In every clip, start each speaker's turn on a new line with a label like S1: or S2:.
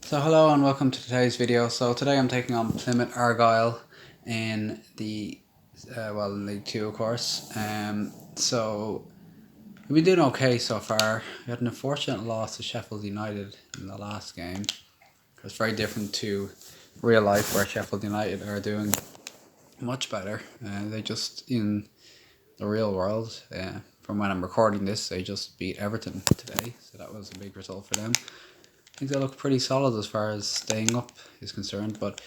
S1: So hello and welcome to today's video. So today I'm taking on Plymouth Argyle in the League 2 of course. So we've been doing okay so far. We had an unfortunate loss to Sheffield United in the last game. It's very different to real life where Sheffield United are doing much better. They just in the real world, from when I'm recording this, they just beat Everton today. So that was a big result for them. I think they look pretty solid as far as staying up is concerned, but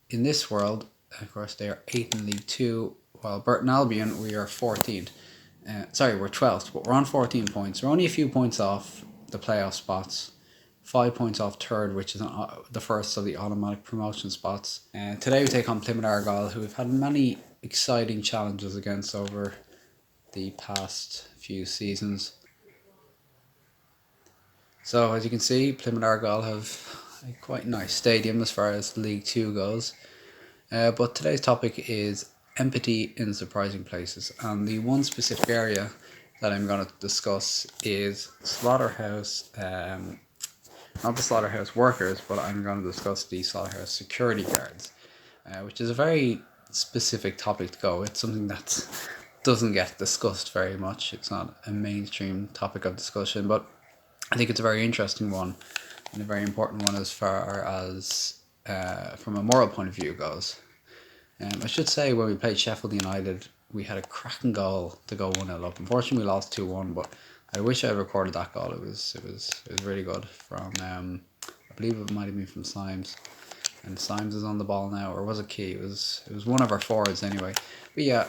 S1: in this world, of course, they are 8th in League 2, while Burton Albion, we are 14th. We're 12th, but we're on 14 points. We're only a few points off the playoff spots, 5 points off third, which is the first of the automatic promotion spots. Today we take on Plymouth Argyle, who we've had many exciting challenges against over the past few seasons. So as you can see, Plymouth Argyle have a quite nice stadium as far as League 2 goes. But today's topic is empathy in surprising places. And the one specific area that I'm going to discuss is slaughterhouse, not the slaughterhouse workers, but I'm going to discuss the slaughterhouse security guards, which is a very specific topic to go. It's something that doesn't get discussed very much. It's not a mainstream topic of discussion, but I think it's a very interesting one and a very important one as far as from a moral point of view goes. I should say when we played Sheffield United, we had a cracking goal to go 1-0 up. Unfortunately, we lost 2-1, but I wish I had recorded that goal. It was really good from I believe it might have been from Symes, and Symes is on the ball now, or was it Key? It was one of our forwards anyway. But yeah,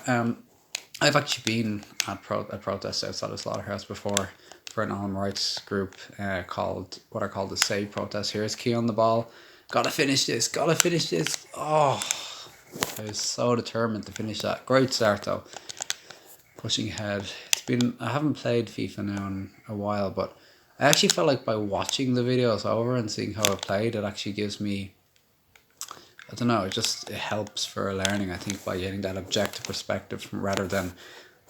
S1: I've actually been at protests outside of Slaughterhouse before for an animal rights group called what are called the Save Protest. Here's Key on the ball. Gotta finish this. Oh, I was so determined to finish that. Great start though. Pushing ahead. I haven't played FIFA now in a while, but I actually felt like by watching the videos over and seeing how I played, it actually gives me, I don't know, it helps for learning, I think, by getting that objective perspective rather than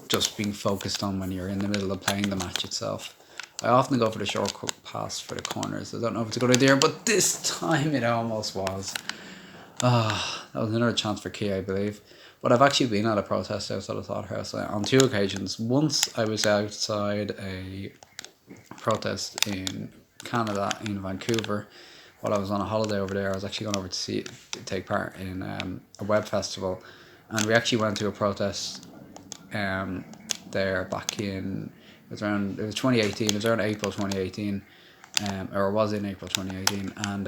S1: just being focused on when you're in the middle of playing the match itself. I often go for the short pass for the corners. I don't know if it's a good idea, but this time it almost was. That was another chance for Key, I believe. But I've actually been at a protest outside of Slaughterhouse on 2 occasions. Once I was outside a protest in Canada, in Vancouver, while I was on a holiday over there. I was actually going over to take part in a web festival, and we actually went to a protest there back in, it was 2018, it was around April 2018, or it was in April 2018, and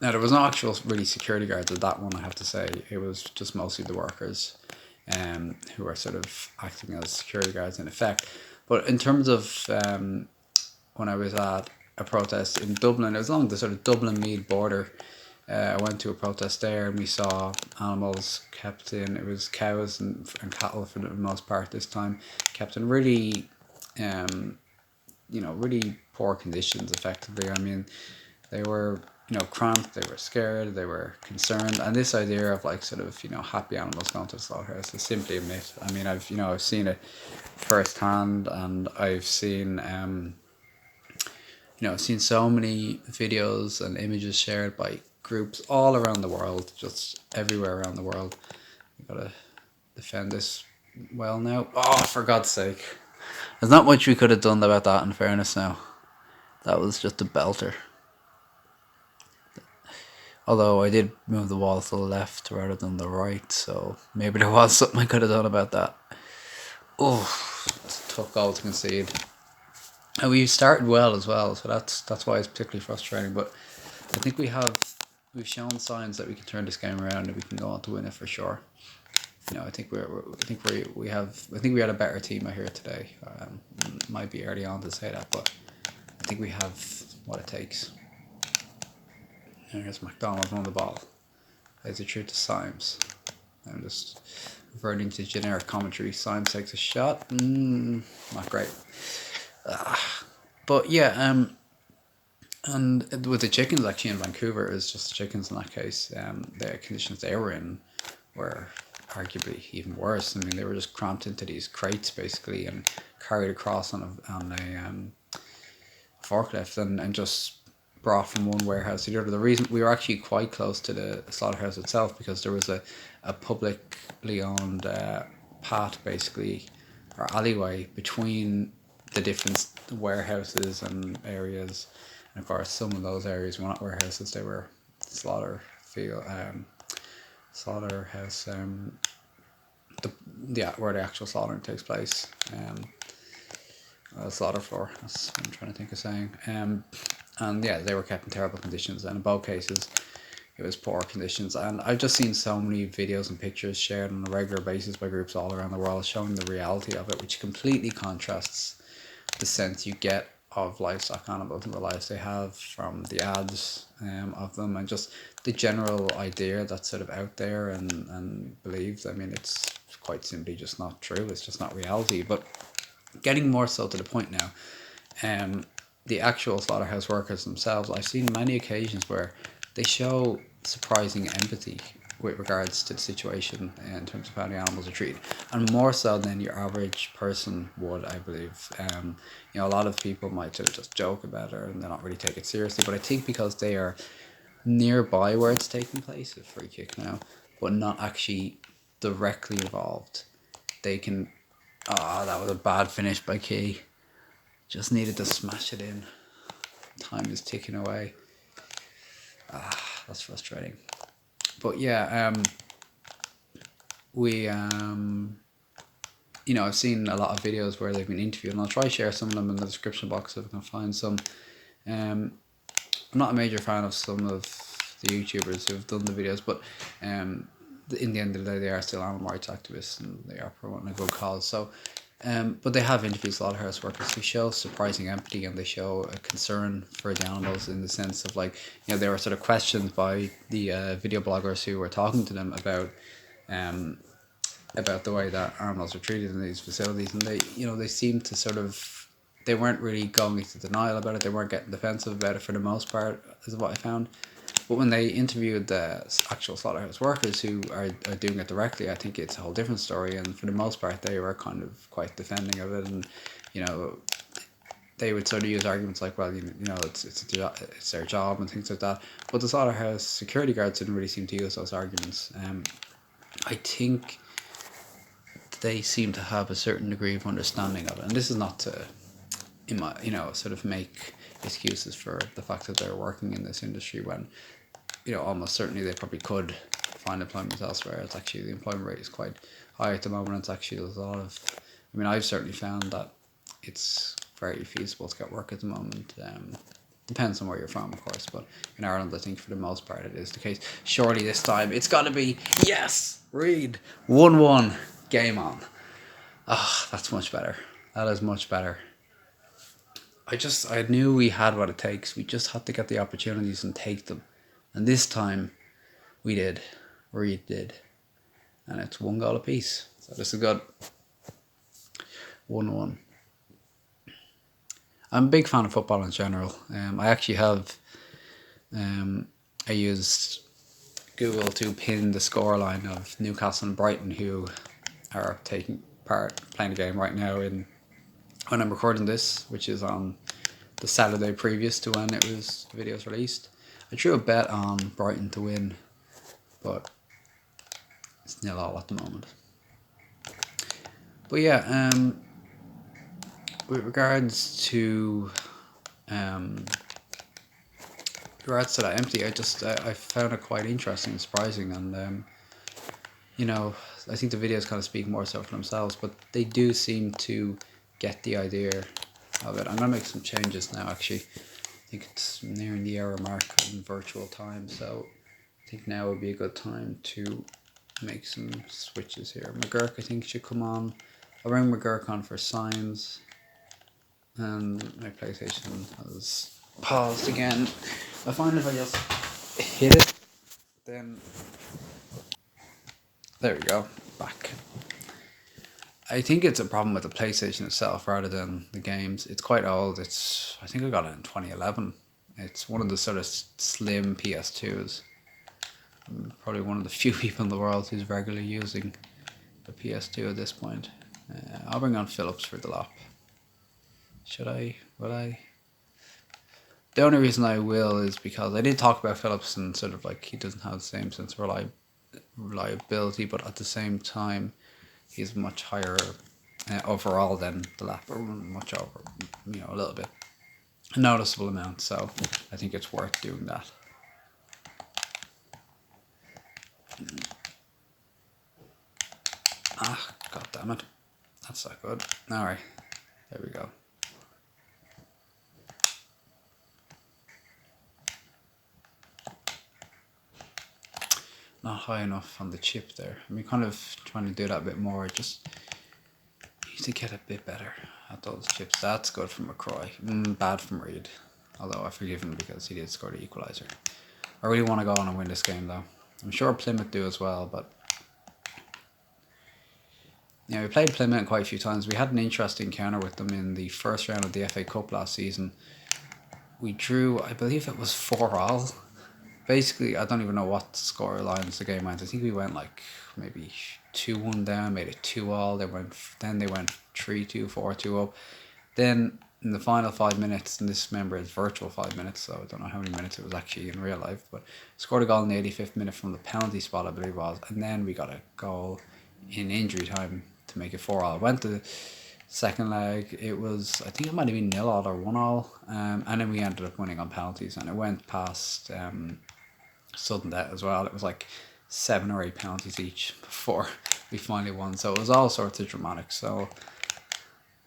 S1: now there was no actual really security guards at that one, I have to say. It was just mostly the workers who were sort of acting as security guards in effect. But in terms of when I was at a protest in Dublin, it was along the sort of Dublin-Meath border. I went to a protest there and we saw animals kept in, it was cows and cattle for the most part this time, kept in really, really poor conditions effectively. I mean, they were, cramped, they were scared, they were concerned, and this idea of like sort of, happy animals going to the slaughterhouse is simply a myth. I mean, I've seen it firsthand, and I've seen, I've seen so many videos and images shared by groups all around the world, just everywhere around the world. We gotta defend this well now. Oh, for God's sake. There's not much we could have done about that, in fairness now. That was just a belter. Although I did move the wall to the left rather than the right, so maybe there was something I could have done about that. Oh, it's a tough goal to concede. And we started well as well, so that's why it's particularly frustrating. But I think we've shown signs that we can turn this game around and we can go on to win it for sure. I think we had a better team out here today. Might be early on to say that, but I think we have what it takes. And here's McDonald on the ball. Plays it through to Symes. I'm just reverting to generic commentary. Symes takes a shot. Not great. But yeah, and with the chickens actually in Vancouver, it was just the chickens in that case. The conditions they were in were arguably even worse. I mean, they were just cramped into these crates basically and carried across on a forklift and just brought from one warehouse to the other. The reason we were actually quite close to the slaughterhouse itself because there was a publicly owned path, basically, or alleyway between the different warehouses and areas. And of course, some of those areas were not warehouses; they were slaughterhouse. Where the actual slaughtering takes place. Slaughter floor. That's what I'm trying to think of saying. And yeah, they were kept in terrible conditions, and in both cases, it was poor conditions. And I've just seen so many videos and pictures shared on a regular basis by groups all around the world showing the reality of it, which completely contrasts the sense you get of livestock animals and the lives they have from the ads of them, and just the general idea that's sort of out there and believed. I mean, it's quite simply just not true. It's just not reality. But getting more so to the point now, the actual slaughterhouse workers themselves, I've seen many occasions where they show surprising empathy with regards to the situation in terms of how the animals are treated, and more so than your average person would, I believe. A lot of people might sort of just joke about it and they're not really take it seriously, but I think because they are nearby where it's taking place, a free kick now, but not actually directly involved, they can. Ah, that was a bad finish by Key. Just needed to smash it in. Time is ticking away. That's frustrating. But yeah, I've seen a lot of videos where they've been interviewed, and I'll try to share some of them in the description box if I can find some. I'm not a major fan of some of the YouTubers who've done the videos, but in the end of the day, they are still animal rights activists and they are promoting a good cause. So, but they have interviewed slaughterhouse workers who show surprising empathy, and they show a concern for the animals in the sense of, like, they were sort of questioned by the video bloggers who were talking to them about the way that animals are treated in these facilities, and they seemed to sort of, they weren't really going into denial about it. They weren't getting defensive about it for the most part, is what I found. But when they interviewed the actual slaughterhouse workers who are doing it directly, I think it's a whole different story. And for the most part, they were kind of quite defending of it, and they would sort of use arguments like, well, it's their job and things like that. But the slaughterhouse security guards didn't really seem to use those arguments. I think they seem to have a certain degree of understanding of it, and this is not to, sort of make excuses for the fact that they're working in this industry when, almost certainly they probably could find employment elsewhere. It's actually, the employment rate is quite high at the moment. It's actually, there's a lot of, I've certainly found that it's very feasible to get work at the moment. Depends on where you're from, of course, but in Ireland, I think for the most part it is the case. Surely this time it's got to be, yes, Reed, 1-1, game on. That's much better. That is much better. I knew we had what it takes. We just had to get the opportunities and take them. And this time, we did. Reed did. And it's 1 goal apiece. So this is good. 1-1. I'm a big fan of football in general. I actually have, I used Google to pin the scoreline of Newcastle and Brighton, who are taking part, playing the game right now when I'm recording this, which is on the Saturday previous to when the video was released. I threw a bet on Brighton to win, but it's 0-0 at the moment. But yeah, with regards to that empty, I found it quite interesting and surprising, and I think the videos kind of speak more so for themselves, but they do seem to get the idea of it. I'm gonna make some changes now. Actually, I think it's nearing the hour mark in virtual time, so I think now would be a good time to make some switches here. McGurk, I think, should come on. I'll bring McGurk on for signs, and my PlayStation has paused again. I find if I just hit it, then there we go, back. I think it's a problem with the PlayStation itself rather than the games. It's quite old. I think I got it in 2011. It's one of the sort of slim PS2s. I'm probably one of the few people in the world who's regularly using the PS2 at this point. I'll bring on Phillips for the lap. Should I? Will I? The only reason I will is because I did talk about Phillips and sort of like he doesn't have the same sense of reliability, but at the same time, he's much higher overall than the lap, or much over, a little bit, a noticeable amount. So I think it's worth doing that. Ah, god damn it. That's not good. Alright, there we go. Not high enough on the chip there. I'm kind of trying to do that a bit more. Just need to get a bit better at those chips. That's good from McCroy. Bad from Reed. Although I forgive him because he did score the equaliser. I really want to go on and win this game though. I'm sure Plymouth do as well, but we played Plymouth quite a few times. We had an interesting encounter with them in the first round of the FA Cup last season. We drew, I believe it was 4-4. Basically, I don't even know what score lines the game went. I think we went like maybe 2-1 down, made it 2-2. Then they went 3-2, 4-2 up. Then in the final 5 minutes, and this member is virtual 5 minutes, so I don't know how many minutes it was actually in real life, but scored a goal in the 85th minute from the penalty spot, I believe it was, and then we got a goal in injury time to make it 4-4. Went to the second leg, it was, I think it might have been 0-0 or 1-0, and then we ended up winning on penalties, and it went past sudden death as well. It was like 7 or 8 penalties each before we finally won, so it was all sorts of dramatic. So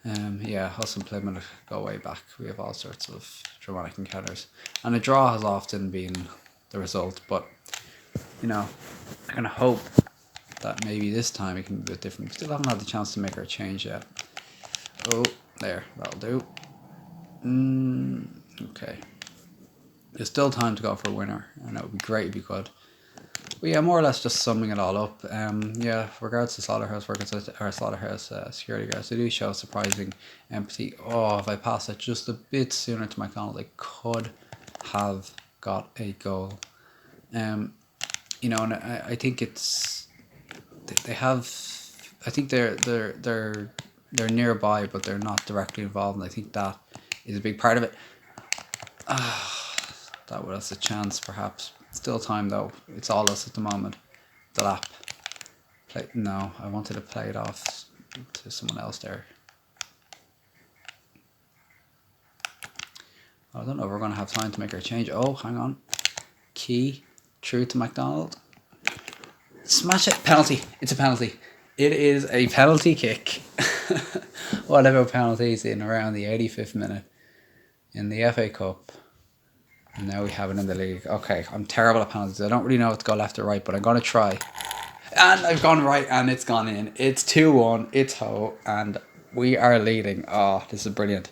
S1: us and Plymouth go way back. We have all sorts of dramatic encounters, and a draw has often been the result, but I kind of hope that maybe this time it can be a bit different. We still haven't had the chance to make our change yet. Oh, there, that'll do. Okay. There's still time to go for a winner, and it would be great if you could. But yeah, more or less just summing it all up. Regards to slaughterhouse workers or slaughterhouse security guards, they do show surprising empathy. Oh, if I passed it just a bit sooner to McDonald, they could have got a goal. And I think it's they have. I think they're nearby, but they're not directly involved, and I think that is a big part of it. That was a chance, perhaps. Still time though. It's all us at the moment. The lap. No, I wanted to play it off to someone else there. I don't know if we're going to have time to make our change. Oh, hang on. Key. Through to McDonald. Smash it. Penalty. It's a penalty. It is a penalty kick. Whatever penalties in around the 85th minute in the FA Cup. And now we have it in the league. Okay, I'm terrible at penalties. I don't really know what to go left or right, but I'm going to try. And I've gone right, and it's gone in. It's 2-1. It's Ho, and we are leading. Oh, this is brilliant.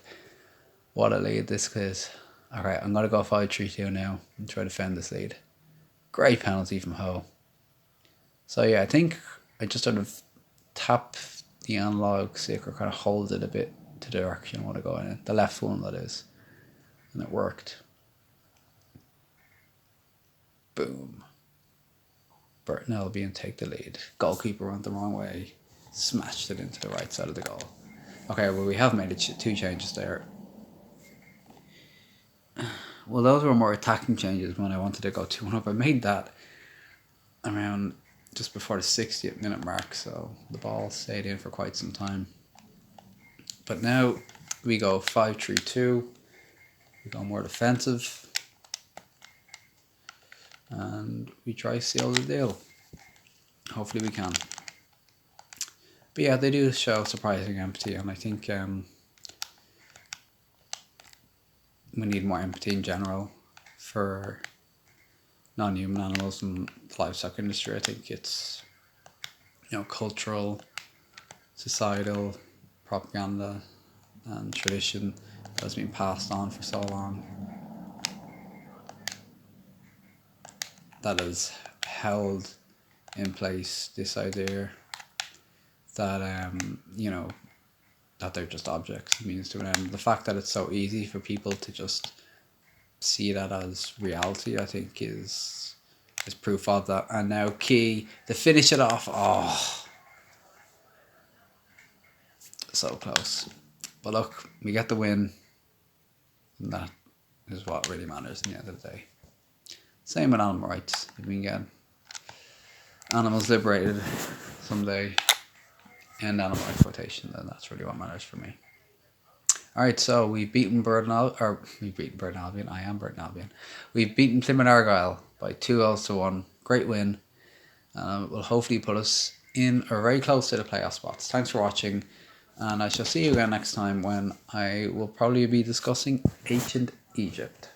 S1: What a lead this is. Alright, I'm going to go 5-3-2 now and try to defend this lead. Great penalty from Ho. So yeah, I think I just sort of tap the analog stick, or kind of hold it a bit to the direction I want to go in. The left one, that is. And it worked. Boom. Burton Albion take the lead. Goalkeeper went the wrong way. Smashed it into the right side of the goal. Okay, well, we have made 2 changes there. Well, those were more attacking changes when I wanted to go 2-1 up. I made that around just before the 60th minute mark, so the ball stayed in for quite some time. But now we go 5-3-2. We go more defensive. And we try to seal the deal. Hopefully we can. But yeah, they do show surprising empathy, and I think we need more empathy in general for non-human animals and the livestock industry. I think it's cultural, societal propaganda and tradition that has been passed on for so long, that has held in place this idea that that they're just objects, means to an end. The fact that it's so easy for people to just see that as reality, I think, is proof of that. And now Key to finish it off. Oh, so close. But look, we get the win. And that is what really matters in the end of the day. Same with animal rights. If we can get animals liberated someday, end animal exploitation, then that's really what matters for me. Alright, so we've beaten Burton Albion. I am Burton Albion. We've beaten Plymouth Argyle by 2-1. Great win. Will hopefully put us in or very close to the playoff spots. Thanks for watching, and I shall see you again next time when I will probably be discussing ancient Egypt.